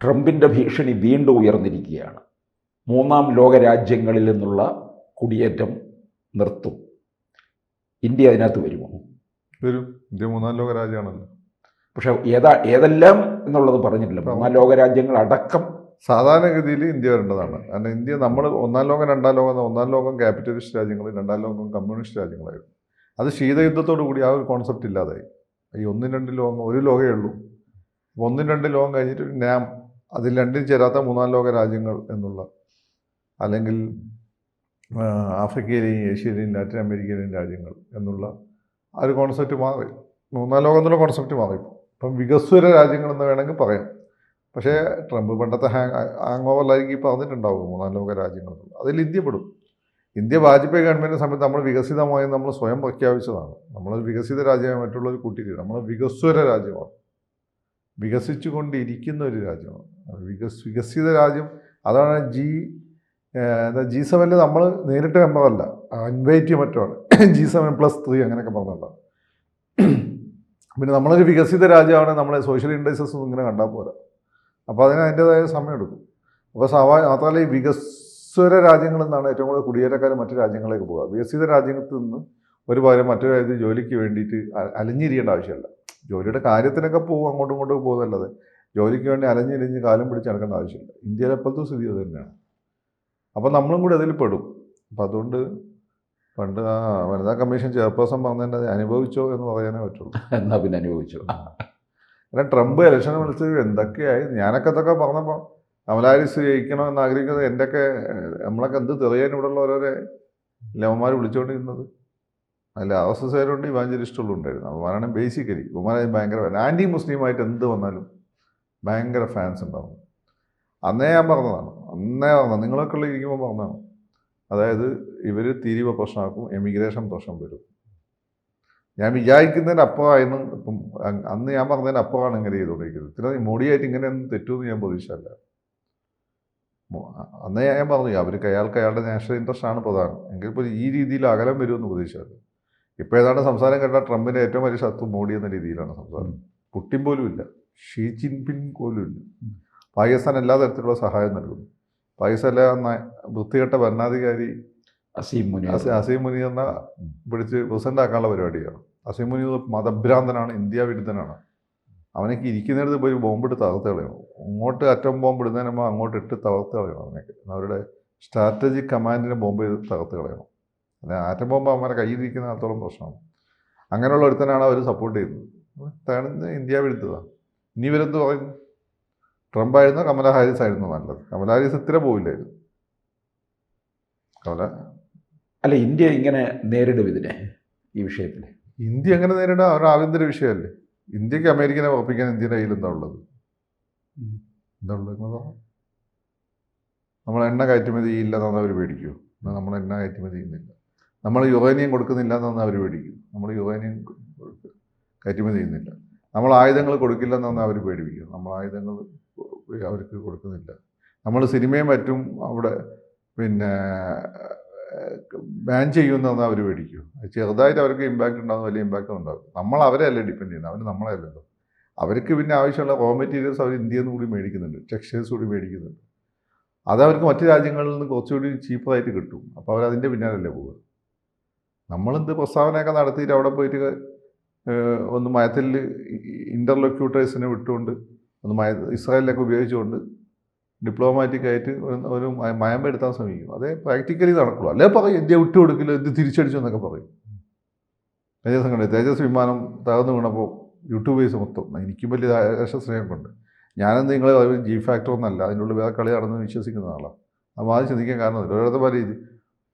ട്രംപിൻ്റെ ഭീഷണി വീണ്ടും ഉയർന്നിരിക്കുകയാണ്. മൂന്നാം ലോക രാജ്യങ്ങളിൽ നിന്നുള്ള കുടിയേറ്റം നിർത്തും. ഇന്ത്യ അതിനകത്ത് വരുമോ? വരും. ഇന്ത്യ മൂന്നാം ലോക രാജ്യമാണല്ലോ. പക്ഷെ ഏതെല്ലാം എന്നുള്ളത് പറഞ്ഞിട്ടില്ല. മൂന്നാം ലോക രാജ്യങ്ങൾ അടക്കം സാധാരണഗതിയിൽ ഇന്ത്യ വരേണ്ടതാണ്. കാരണം ഇന്ത്യ നമ്മൾ ഒന്നാം ലോകം രണ്ടാം ലോകം, ഒന്നാം ലോകം ക്യാപിറ്റലിസ്റ്റ് രാജ്യങ്ങൾ, രണ്ടാം ലോകം കമ്മ്യൂണിസ്റ്റ് രാജ്യങ്ങളായിരുന്നു. അത് ശീതയുദ്ധത്തോടു കൂടി ആ ഒരു കോൺസെപ്റ്റ് ഇല്ലാതായി. ഈ ഒന്നും രണ്ടും ലോകം, ഒരു ലോകമേ ഉള്ളൂ. ഒന്നും രണ്ടും ലോകം കഴിഞ്ഞിട്ട് ഞാൻ അതിൽ രണ്ടും ചേരാത്ത മൂന്നാം ലോക രാജ്യങ്ങൾ എന്നുള്ള, അല്ലെങ്കിൽ ആഫ്രിക്കയിലെയും ഏഷ്യയിലെയും ലാറ്റിൻ അമേരിക്കയിലെയും രാജ്യങ്ങൾ എന്നുള്ള ആ ഒരു കോൺസെപ്റ്റ് മാറി. മൂന്നാം ലോകം എന്നുള്ള കോൺസെപ്റ്റ് മാറി. ഇപ്പം വികസ്വര രാജ്യങ്ങളെന്ന് വേണമെങ്കിൽ പറയാം. പക്ഷേ ട്രംപ് പണ്ടത്തെ ഹാങ് ഓവറിലായിരിക്കും പറഞ്ഞിട്ടുണ്ടാവും മൂന്നാം ലോക രാജ്യങ്ങൾ. അതിൽ ഇന്ത്യ പെടും. ഇന്ത്യ വാജ്പേയി ഗവൺമെൻറ്റിൻ്റെ സമയത്ത് നമ്മൾ വികസിതമായി നമ്മൾ സ്വയം പ്രഖ്യാപിച്ചതാണ്. നമ്മളൊരു വികസിത രാജ്യമായി മറ്റുള്ളവർ കൂട്ടിയില്ല. നമ്മൾ വികസ്വര രാജ്യമാണ്, വികസിച്ചു കൊണ്ടിരിക്കുന്ന ഒരു രാജ്യമാണ്. വികസിത രാജ്യം. അതാണ് G7 നമ്മൾ നേരിട്ട് മെമ്പറല്ല, ഇൻവൈറ്റ് മറ്റുമാണ്. G7+3 അങ്ങനെയൊക്കെ പറഞ്ഞിട്ടുണ്ടാകും. പിന്നെ നമ്മളൊരു വികസിത രാജ്യമാണ്. നമ്മളെ സോഷ്യൽ ഇൻഡസ്ട്രീസ് ഒന്നും ഇങ്ങനെ കണ്ടാൽ പോരാ. അപ്പോൾ അതിന് അതിൻ്റേതായ സമയമെടുക്കും. അപ്പോൾ മാത്രമല്ല ഈ വികസ്വര രാജ്യങ്ങളിൽ നിന്നാണ് ഏറ്റവും കൂടുതൽ കുടിയേറ്റക്കാർ മറ്റു രാജ്യങ്ങളിലേക്ക് പോകുക. വികസിത രാജ്യത്തിൽ നിന്ന് ഒരു പകരം മറ്റൊരു രാജ്യത്ത് ജോലിക്ക് വേണ്ടിയിട്ട് അലഞ്ഞിരിക്കേണ്ട ആവശ്യമില്ല. ജോലിയുടെ കാര്യത്തിനൊക്കെ പോകും, അങ്ങോട്ടും ഇങ്ങോട്ടും പോകുന്നതല്ലാതെ ജോലിക്ക് വേണ്ടി അലഞ്ഞിരിഞ്ഞ് കാലം പിടിച്ച് നടക്കേണ്ട ആവശ്യമില്ല. ഇന്ത്യയിലെ എപ്പോഴത്തെ സ്ഥിതി അത് തന്നെയാണ്. അപ്പോൾ നമ്മളും കൂടി അതിൽ പെടും. അപ്പം അതുകൊണ്ട് പണ്ട് വനിതാ കമ്മീഷൻ ചെയർപേഴ്സൺ പറഞ്ഞതിൻ്റെ അത് അനുഭവിച്ചോ എന്ന് പറയാനേ പറ്റുള്ളൂ. എന്നാൽ പിന്നെ അനുഭവിച്ചോ. കാരണം ട്രംപ് ഇലക്ഷൻ മത്സരം എന്തൊക്കെയായി. ഞാനൊക്കെ ഇതൊക്കെ പറഞ്ഞപ്പോൾ കമലാ ഹാരിസ് ജയിക്കണമെന്ന് ആഗ്രഹിക്കുന്നത് എൻ്റെയൊക്കെ നമ്മളൊക്കെ എന്ത് തെറിയാൻ ഇവിടെയുള്ള ഓരോരോ ലവന്മാർ വിളിച്ചുകൊണ്ടിരുന്നത്. അതിൽ RSSകാരുണ്ട്, ഇവാഞ്ചലിസ്റ്റുകളും ഉണ്ടായിരുന്നു. അവരാണ് ബേസിക്കലി ഇവന്മാരെ ഭയങ്കര ആൻറ്റി മുസ്ലിമായിട്ട് എന്ത് വന്നാലും ഭയങ്കര ഫാൻസ് ഉണ്ടാവും. അന്നേ ഞാൻ പറഞ്ഞതാണ്, നിങ്ങളൊക്കെ ഉള്ള ഇരിക്കുമ്പോൾ പറഞ്ഞതാണ്. അതായത് ഇവർ തീരുവ പ്രശ്നമാക്കും, എമിഗ്രേഷൻ പ്രശ്നം വരും. ഞാൻ വിചാരിക്കുന്നതിന് അപ്പുറമായിരുന്നു. ഇപ്പം അന്ന് ഞാൻ പറഞ്ഞതിന് അപ്പുറമാണ് ഇങ്ങനെ ചെയ്തുകൊണ്ടിരിക്കുന്നത്. ഇത്ര മോഡിയായിട്ട് ഇങ്ങനെയൊന്നും തെറ്റുമെന്ന് ഞാൻ പ്രതീക്ഷയല്ല. അന്നേ ഞാൻ പറഞ്ഞു അയാൾക്ക് അയാളുടെ നാഷണൽ ഇൻട്രസ്റ്റ് ആണ് പ്രധാനം. എങ്കിൽ ഇപ്പോൾ ഈ രീതിയിൽ അകലം വരുമെന്ന് പ്രതീക്ഷയല്ല. ഇപ്പോൾ ഏതാണ്ട് സംസാരം കേട്ടാൽ ട്രംപിൻ്റെ ഏറ്റവും വലിയ ശത്രു മോഡി എന്ന രീതിയിലാണ് സംസാരം. പുട്ടിൻ പോലും ഇല്ല, ഷീ ജിൻപിങ് പോലും ഇല്ല. പാകിസ്ഥാൻ എല്ലാ തരത്തിലുള്ള സഹായം നൽകുന്നു. പാകിസ്ഥാനിലെ വൃത്തികെട്ട ഭരണാധികാരി അസീം മുനീറിനെ പിടിച്ച് പ്രസിഡന്റ് ആക്കാനുള്ള പരിപാടിയാണ്. അസീം മുനീർ മതഭ്രാന്തനാണ്, ഇന്ത്യ വിരുദ്ധനാണ്. അവനൊക്കെ ഇരിക്കുന്നിടത്ത് പോയി ബോംബിട്ട് തകർത്ത് കളയണം. അങ്ങോട്ട് അറ്റം ബോംബ് ഇടുന്നതിന് മുമ്പ് അങ്ങോട്ട് ഇട്ട് തകർത്ത് കളയണം. അവനൊക്കെ അവരുടെ സ്ട്രാറ്റജിക് കമാൻഡിനെ ബോംബ് ചെയ്ത് തകർത്ത് കളയണം. അല്ലെ ആറ്റം ബോംബ് അവന്മാരെ കയ്യിലിരിക്കുന്ന അത്തോളം പ്രശ്നമാണ്. അങ്ങനെയുള്ള ഒരുത്തനാണ് അവർ സപ്പോർട്ട് ചെയ്യുന്നത്. അതാണ് ഇന്ത്യ വിരുദ്ധതാണ്. ഇനി ഇവരെന്ത് പറയുന്നു? ട്രംപായിരുന്നോ കമലാ ഹാരിസ് ആയിരുന്നു നല്ലത്? കമലാ ഹാരിസ് ഇത്ര പോവില്ലായിരുന്നു. അല്ല, ഇന്ത്യ ഇങ്ങനെ നേരിടും ഇതിനെ, ഈ വിഷയത്തിൽ? ഇന്ത്യ എങ്ങനെ നേരിടാം? അവരുടെ ആഭ്യന്തര വിഷയമല്ലേ. ഇന്ത്യക്ക് അമേരിക്കനെ ഉറപ്പിക്കാൻ ഇന്ത്യയുടെ കയ്യിൽ എന്താ ഉള്ളത്? നമ്മൾ എണ്ണ കയറ്റുമതി ഇല്ലെന്നാണ് അവർ പേടിക്കൂ. എന്നാൽ നമ്മൾ എണ്ണ കയറ്റുമതി ചെയ്യുന്നില്ല. നമ്മൾ യുറേനിയം കൊടുക്കുന്നില്ല എന്നാണ് അവർ പേടിക്കും. നമ്മൾ യുറേനിയം കയറ്റുമതി ചെയ്യുന്നില്ല. നമ്മൾ ആയുധങ്ങൾ കൊടുക്കില്ലെന്നാണ് അവർ പേടിപ്പിക്കും. നമ്മൾ ആയുധങ്ങൾ അവർക്ക് കൊടുക്കുന്നില്ല. നമ്മൾ സിനിമയും മറ്റും അവിടെ പിന്നെ ബാൻ ചെയ്യുമെന്നാണ് അവർ പേടിക്കും. ചെറുതായിട്ട് അവർക്ക് ഇമ്പാക്റ്റ് ഉണ്ടാകും, വലിയ ഇമ്പാക്റ്റ് ഉണ്ടാകും. നമ്മൾ അവരെ അല്ലേ ഡിപ്പെൻഡ് ചെയ്യുന്നത്, അവർ നമ്മളെ അല്ലല്ലോ. അവർക്ക് പിന്നെ ആവശ്യമുള്ള റോ മെറ്റീരിയൽസ് അവർ ഇന്ത്യയിൽ നിന്ന് കൂടി മേടിക്കുന്നുണ്ട്, ടെക്സ്റ്റൈൽസ് കൂടി മേടിക്കുന്നുണ്ട്. അതവർക്ക് മറ്റു രാജ്യങ്ങളിൽ നിന്ന് കുറച്ചുകൂടി ചീപ്പായിട്ട് കിട്ടും. അപ്പോൾ അവരതിൻ്റെ പിന്നാലല്ലേ പോകുക. നമ്മളെന്ത് പ്രസ്താവനയൊക്കെ നടത്തിയിട്ട് അവിടെ പോയിട്ട് ഒന്ന് മയത്തിൽ ഇൻ്റർലോക്യൂട്ടേഴ്സിനെ വിട്ടുകൊണ്ട് ഇസ്രായേലിലൊക്കെ ഉപയോഗിച്ചുകൊണ്ട് ഡിപ്ലോമാറ്റിക്കായിട്ട് ഒരു മയമ്പെടുത്താൻ ശ്രമിക്കും. അതേ പ്രാക്ടിക്കലി നടക്കുള്ളൂ. അല്ലേ പറയും ഇന്ത്യ വിട്ടു കൊടുക്കില്ല, ഇത് തിരിച്ചടിച്ചു എന്നൊക്കെ പറയും. തേജസ് വിമാനം തകർന്നു വീണപ്പോൾ യൂട്യൂബേഴ്സ് മൊത്തം എനിക്കും വലിയ സ്നേഹം കൊണ്ട് ഞാനെന്ത് നിങ്ങൾ ജി ഫാക്ടർ ഒന്നല്ല, അതിൻ്റെ ഉള്ളിൽ വേറെ കളി നടന്ന് വിശ്വസിക്കുന്ന ആളാണ്. അപ്പോൾ അത് ചിന്തിക്കാൻ കാരണമില്ല. ഓരോരുത്തർ പോലെ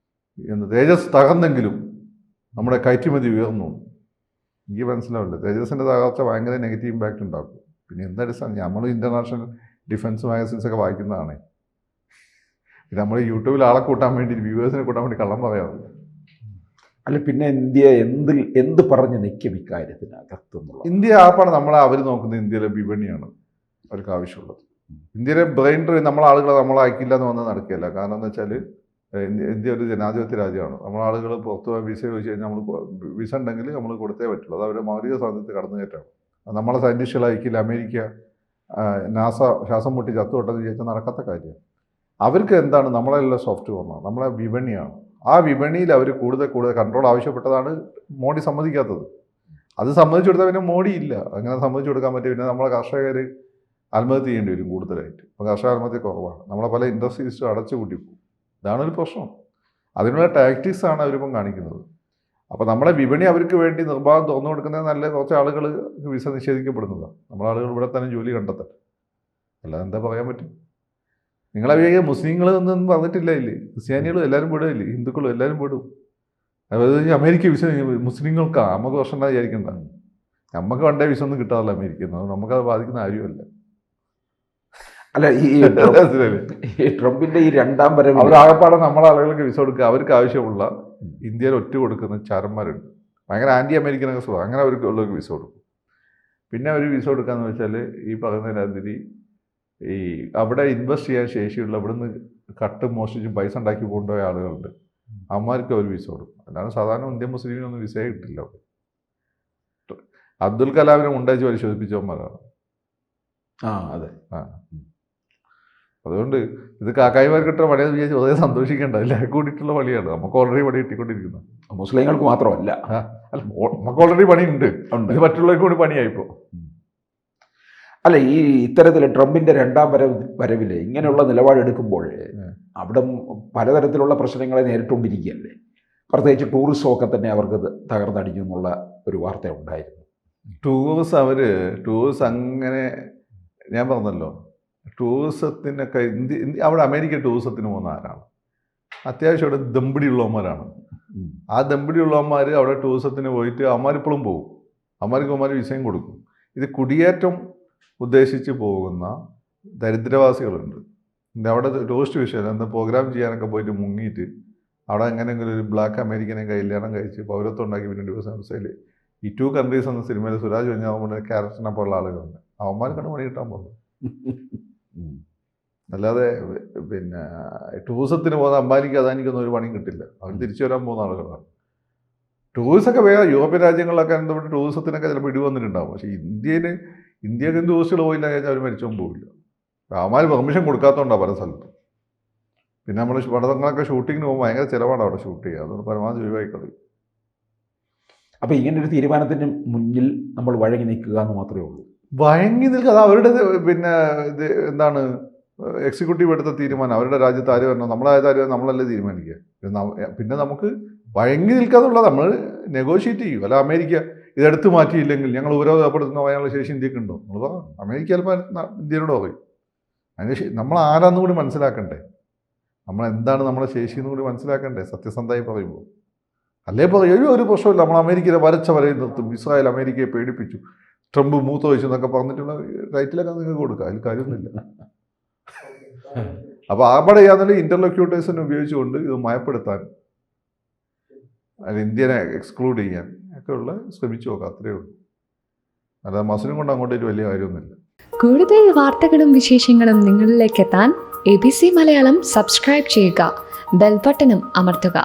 തേജസ് തകർന്നെങ്കിലും നമ്മുടെ കയറ്റുമതി ഉയർന്നു. എനിക്ക് മനസ്സിലാവില്ല. തേജസിൻ്റെ തകർച്ച ഭയങ്കര നെഗറ്റീവ് ഇമ്പാക്റ്റ് ഉണ്ടാക്കും. പിന്നെ എന്തടിസ്ഥാനം നമ്മൾ ഇൻ്റർനാഷണൽ ഡിഫൻസ് മാഗസിൻസൊക്കെ വായിക്കുന്നതാണ്. പിന്നെ നമ്മൾ യൂട്യൂബിൽ ആളെ കൂട്ടാൻ വേണ്ടി, വ്യൂവേഴ്സിനെ കൂട്ടാൻ വേണ്ടി കള്ളം പറയാറില്ല. അല്ല, പിന്നെ ഇന്ത്യ എന്ത് പറഞ്ഞ് നിൽക്കും ഇക്കാര്യത്തിനകത്തുനിന്നുള്ള? ഇന്ത്യ ആപ്പാണ് നമ്മളെ അവർ നോക്കുന്നത്. ഇന്ത്യയിലെ വിപണിയാണ് അവർക്ക് ആവശ്യമുള്ളത്. ഇന്ത്യയിലെ ബ്രെയിൻ ഡ്രെയിൻ നമ്മളാളുകളെ നമ്മളയക്കില്ല എന്ന് വന്ന് നടക്കുകയല്ല. കാരണം എന്താ വെച്ചാൽ ഇന്ത്യ ഒരു ജനാധിപത്യ രാജ്യമാണ്. നമ്മളാളുകൾ പുറത്ത് പോയി വിസ ചോദിച്ചു കഴിഞ്ഞാൽ നമ്മൾ വിസ ഉണ്ടെങ്കിൽ നമ്മൾ കൊടുത്തേ പറ്റുള്ളൂ. അത് അവരുടെ മൗലിക സ്വാതന്ത്ര്യത്തെ കടന്നു കയറ്റാണ്. നമ്മളെ സയൻറ്റിസ്റ്റുകൾ അയക്കില്ല. അമേരിക്ക നാസ ശ്വാസം മുട്ടി ചത്തുവിട്ടെന്ന് വിചാരിച്ചാൽ നടക്കാത്ത കാര്യമാണ്. അവർക്ക് എന്താണ് നമ്മളെല്ലാം സോഫ്റ്റ് കോർണറാണ്, നമ്മളെ വിപണിയാണ്. ആ വിപണിയിൽ അവർ കൂടുതൽ കൺട്രോൾ ആവശ്യപ്പെട്ടതാണ് മോഡി സമ്മതിക്കാത്തത്. അത് സമ്മതിച്ചു കൊടുത്താൽ പിന്നെ മോഡി ഇല്ല. അങ്ങനെ സമ്മതിച്ചു കൊടുക്കാൻ പറ്റും. പിന്നെ നമ്മളെ കർഷകർ ആത്മഹത്യ ചെയ്യേണ്ടി വരും കൂടുതലായിട്ട്. ഇപ്പോൾ കർഷക ആത്മഹത്യ കുറവാണ്. നമ്മളെ പല ഇൻഡസ്ട്രീസും അടച്ചു കൂട്ടിപ്പോകും. ഇതാണൊരു പ്രശ്നം. അതിനുള്ള ടാക്ടിക്സാണ് അവരിപ്പം കാണിക്കുന്നത്. അപ്പോൾ നമ്മളെ വിപണി അവർക്ക് വേണ്ടി നിർബാധം തുറന്നു കൊടുക്കുന്നത് നല്ല കുറച്ച് ആളുകൾ വിസ നിഷേധിക്കപ്പെടുന്നതാണ്. നമ്മളെ ആളുകൾ ഇവിടെ തന്നെ ജോലി കണ്ടെത്തട്ടെ, അല്ലാതെ എന്താ പറയാൻ പറ്റും? നിങ്ങളെ വിചാരിക്കുക മുസ്ലിങ്ങൾ ഒന്നും പറഞ്ഞിട്ടില്ല ഇല്ലേ? ക്രിസ്ത്യാനികളും എല്ലാവരും വിടുകയില്ലേ, ഹിന്ദുക്കളും എല്ലാവരും വിടും. അതായത് അമേരിക്ക വിസ മുസ്ലിങ്ങൾക്കാണ്, നമുക്ക് പ്രശ്നം ഉണ്ടാ വിചാരിക്കണ്ട. നമുക്ക് പണ്ടേ വിസ ഒന്നും കിട്ടാറില്ല അമേരിക്കയിൽ നിന്ന്. നമുക്കത് ബാധിക്കുന്ന കാര്യമല്ല. അല്ല, ഈ ട്രംപിന്റെ ഈ രണ്ടാം വരവ് അവരാകപ്പാടെ നമ്മളെ ആളുകൾക്ക് വിസ കൊടുക്കുക. അവർക്ക് ആവശ്യമുള്ള ഇന്ത്യയിൽ ഒറ്റ കൊടുക്കുന്ന ചാരന്മാരുണ്ട്, ഭയങ്കര ആൻറ്റി അമേരിക്കനൊക്കെ സുഖം. അങ്ങനെ അവർക്ക് ഉള്ളവർക്ക് വിസ കൊടുക്കും. പിന്നെ അവർ വിസ കൊടുക്കാന്ന് വെച്ചാൽ ഈ പറയുന്ന രാജ്യത്തിൽ ഈ അവിടെ ഇൻവെസ്റ്റ് ചെയ്യാൻ ശേഷിയുള്ള ഇവിടുന്ന് കട്ട് മോഷ്ടിച്ചും പൈസ ഉണ്ടാക്കി കൊണ്ടുപോയ ആളുകളുണ്ട്. അവന്മാർക്ക് അവർ വിസ കൊടുക്കും. അല്ലാതെ സാധാരണ ഇന്ത്യൻ മുസ്ലിമിനൊന്നും വിസയെ കിട്ടില്ല അവിടെ. അബ്ദുൽ കലാമിനെ ഉണ്ടാക്കി പരിശോധിപ്പിച്ചവന്മാരാണ്. അതെ. അതുകൊണ്ട് ഇത് കാക്കായിമാർക്ക് കിട്ടുന്ന പണിയെന്ന് വിചാരിച്ച് വളരെ സന്തോഷിക്കേണ്ട. എല്ലാവർക്കും കൂടിയിട്ടുള്ള പണിയാണ്. നമുക്ക് ഓൾറെഡി പണി കിട്ടിക്കൊണ്ടിരിക്കുന്നത്. മുസ്ലിങ്ങൾക്ക് മാത്രമല്ല, അല്ല, നമുക്ക് ഓൾറെഡി പണിയുണ്ട്. ഇത് മറ്റുള്ളവർക്ക് കൂടി പണിയായിപ്പോൾ. അല്ല, ഈ ഇത്തരത്തിൽ ട്രംപിന്റെ രണ്ടാം വരവില് ഇങ്ങനെയുള്ള നിലപാടെടുക്കുമ്പോൾ അവിടെ പലതരത്തിലുള്ള പ്രശ്നങ്ങളെ നേരിട്ടുകൊണ്ടിരിക്കുകയല്ലേ. പ്രത്യേകിച്ച് ടൂറിസമൊക്കെ തന്നെ അവർക്ക് തകർന്നടിഞ്ഞു എന്നുള്ള ഒരു വാർത്ത ഉണ്ടായിരുന്നു. ടൂറിസം അങ്ങനെ ഞാൻ പറഞ്ഞല്ലോ, ടൂറിസത്തിനൊക്കെ അവിടെ അമേരിക്ക ടൂറിസത്തിന് പോകുന്ന ആരാണ്? അത്യാവശ്യം അവിടെ ദമ്പടിയുള്ളവന്മാരാണ്. ആ ദമ്പടിയുള്ളവന്മാർ അവിടെ ടൂറിസത്തിന് പോയിട്ട് അവന്മാരിപ്പോഴും പോകും. അവന്മാർക്ക് വിസയും കൊടുക്കും. ഇത് കുടിയേറ്റം ഉദ്ദേശിച്ച് പോകുന്ന ദരിദ്രവാസികളുണ്ട്. അവിടെ ടൂറിസ്റ്റ് വിഷയം എന്താ പ്രോഗ്രാം ചെയ്യാനൊക്കെ പോയിട്ട് മുങ്ങിയിട്ട് അവിടെ എങ്ങനെയെങ്കിലും ഒരു ബ്ലാക്ക് അമേരിക്കനെ കല്യാണം കഴിച്ച് പൗരത്വം ഉണ്ടാക്കി പിന്നെ ദിവസത്തിൽ ഈ 2 കൺട്രീസ് എന്ന സിനിമയിൽ സുരാജ് വെഞ്ഞാവുമ്പോൾ ക്യാരക്ടറിനെ പോലുള്ള ആളുകളുണ്ട്. അവന്മാർക്കാണ് പണി കിട്ടാൻ പോകുന്നത്. അല്ലാതെ പിന്നെ ടൂറിസത്തിന് പോകുന്ന അംബാനിക്ക് അദാനിക്കൊന്നും ഒരു പണിയും കിട്ടില്ല. അവർ തിരിച്ചു വരാൻ പോകുന്ന ആളുകളാണ്. ടൂറിസമൊക്കെ വേറെ യൂറോപ്യൻ രാജ്യങ്ങളിലൊക്കെ എന്തുകൊണ്ട് ടൂറിസത്തിനൊക്കെ ചിലപ്പോൾ ഇടിവന്നിട്ടുണ്ടാവും. പക്ഷേ ഇന്ത്യക്ക് ടൂറിസ്റ്റുകൾ പോയില്ല കഴിഞ്ഞാൽ അവർ മരിച്ചോന്നും പോകില്ല. അവന്മാർ പെർമിഷൻ കൊടുക്കാത്തതുകൊണ്ടാണ് പല സ്ഥലത്തും. പിന്നെ നമ്മൾ പടങ്ങളൊക്കെ ഷൂട്ടിങ്ങിന് പോകുമ്പോൾ ഭയങ്കര ചിലവാണ് അവിടെ ഷൂട്ട് ചെയ്യുക. അതുകൊണ്ട് പരമാവധി ഒഴിവാക്കി കളയും. അപ്പോൾ ഇങ്ങനൊരു തീരുമാനത്തിന് മുന്നിൽ നമ്മൾ വഴങ്ങി നിൽക്കുക എന്ന് മാത്രമേ ഉള്ളൂ. വഴങ്ങി നിൽക്കുക, അത് അവരുടെ പിന്നെ ഇത് എന്താണ് എക്സിക്യൂട്ടീവ് എടുത്ത തീരുമാനം. അവരുടെ രാജ്യത്ത് ആര് വരണം, നമ്മളായത് നമ്മളല്ലേ തീരുമാനിക്കുക. പിന്നെ നമുക്ക് വഴങ്ങി നിൽക്കാന്നുള്ളത് നമ്മൾ നെഗോഷിയേറ്റ് ചെയ്യും. അല്ല അമേരിക്ക ഇതെടുത്ത് മാറ്റിയില്ലെങ്കിൽ ഞങ്ങൾ ഉപരോധപ്പെടുത്തുന്ന പറയാനുള്ള ശേഷി ഇന്ത്യക്ക് ഉണ്ടോ? നമ്മൾ പറയാം. അമേരിക്ക ചിലപ്പോൾ ഇന്ത്യയോട് പറയും. അതിന് നമ്മൾ ആരാന്നും കൂടി മനസ്സിലാക്കണ്ടേ, നമ്മളെന്താണ് നമ്മളെ ശേഷിയെന്നും കൂടി മനസ്സിലാക്കണ്ടേ സത്യസന്ധമായി പറയുമ്പോൾ. അല്ലേ പറയും ഒരു പ്രശ്നമില്ല, നമ്മൾ അമേരിക്കയെ വരച്ച വരയിൽ നിർത്തും, ഇസ്രായേൽ അമേരിക്കയെ പേടിപ്പിച്ചു, ട്രംപ് മൂത്ത വഹിച്ചു എന്നൊക്കെ പറഞ്ഞിട്ടുള്ള റൈറ്റിലൊക്കെ നിങ്ങൾക്ക് കൊടുക്കുക, അതിൽ കാര്യമൊന്നുമില്ല. അപ്പോൾ അവിടെ യാതൊരു ഇൻ്റർലോക്യൂട്ടേഴ്സിനെ ഉപയോഗിച്ചുകൊണ്ട് ഇത് മയപ്പെടുത്താൻ, അത് ഇന്ത്യനെ എക്സ്ക്ലൂഡ് ചെയ്യാൻ ഒക്കെ ഉള്ള ശ്രമിച്ചു നോക്കാം, അത്രയേ ഉള്ളൂ. അല്ലാതെ മസിനും കൊണ്ട് അങ്ങോട്ടേക്ക് വലിയ കാര്യമൊന്നുമില്ല. കൂടുതൽ വാർത്തകളും വിശേഷങ്ങളും നിങ്ങളിലേക്ക് എത്താൻ ABC മലയാളം സബ്സ്ക്രൈബ് ചെയ്യുക, ബെൽ ബട്ടണും അമർത്തുക.